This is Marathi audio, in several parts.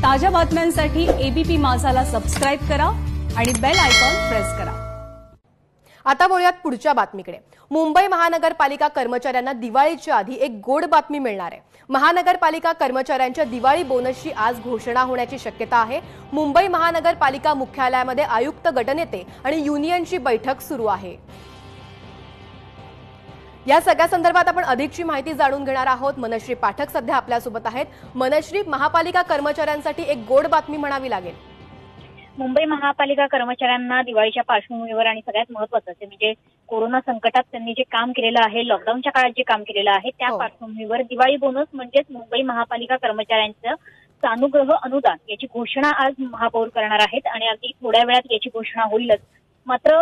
ताज्या बातम्यांसाठी एबीपी माझाला सबस्क्राइब करा आणि बेल आयकॉन प्रेस करा। आता वळूयात पुढच्या बातमीकडे। मुंबई महानगरपालिका कर्मचाऱ्यांना दिवाळीच्या आधी एक गोड बातमी मिळणार आहे। महानगरपालिका कर्मचाऱ्यांच्या दिवाळी बोनसची आज घोषणा होण्याची शक्यता आहे। मुंबई महानगरपालिका मुख्यालयामध्ये आयुक्त गटनेते आणि युनियनची बैठक सुरू आहे। या सगळ्या संदर्भात आपण अधिकची माहिती जाणून घेणार आहोत। मनश्री पाठक सध्या आपल्या सोबत आहेत। मनश्री, महापालिका कर्मचाऱ्यांसाठी एक गोड बातमी म्हणावी लागेल। मुंबई महापालिका कर्मचाऱ्यांना दिवाळीच्या पार्श्वभूमीवर आणि सगळ्यात महत्त्वाचं म्हणजे कोरोना संकटात त्यांनी जे काम केलेलं आहे, लॉकडाऊनच्या काळात जे काम केलेलं आहे त्या पार्श्वभूमीवर दिवाळी बोनस म्हणजेच मुंबई महापालिका कर्मचाऱ्यांचं सानुग्रह अनुदान याची घोषणा आज महापौर करणार आहेत आणि अगदी थोड्या वेळात याची घोषणा होईलच। मात्र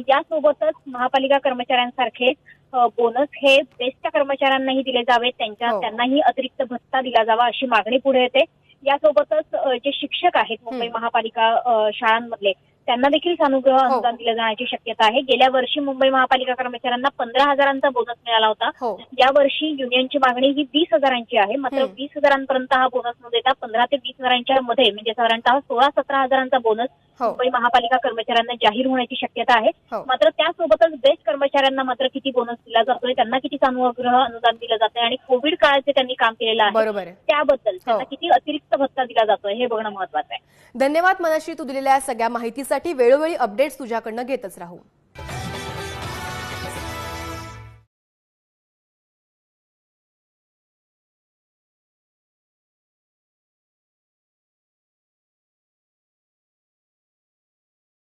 यासोबतच महापालिका कर्मचाऱ्यांसारखे बोनस हे बेस्टच्या कर्मचाऱ्यांनाही दिले जावेत, त्यांनाही अतिरिक्त भत्ता दिला जावा अशी मागणी पुढे येते। यासोबतच जे शिक्षक आहेत मुंबई महापालिका शाळांमधले त्यांना देखील सानुग्रह अनुदान दिलं जाण्याची शक्यता आहे। गेल्या वर्षी मुंबई महापालिका कर्मचाऱ्यांना 15,000चा बोनस मिळाला होता। या वर्षी युनियनची मागणी ही 20,000ची आहे। मात्र 20,000पर्यंत हा बोनस न देता 15 ते 20,000च्या मध्ये म्हणजे साधारणतः 16-17,000चा बोनस मुंबई महापालिका कर्मचाऱ्यांना जाहीर होण्याची शक्यता आहे। मात्र त्यासोबतच बेस्ट कर्मचाऱ्यांना मात्र किती बोनस दिला जातोय, त्यांना किती सानुग्रह अनुदान दिलं जातंय आणि कोविड काळात जे त्यांनी काम केलेलं आहे त्याबद्दल त्यांना किती अतिरिक्त भत्ता दिला जातोय हे बघणं महत्त्वाचं आहे। धन्यवाद मनश्री, तू दिलेल्या सगळ्या माहितीसाठी। वेळोवेळी अपडेट्स तुझ्याकडनं घेतच राहू।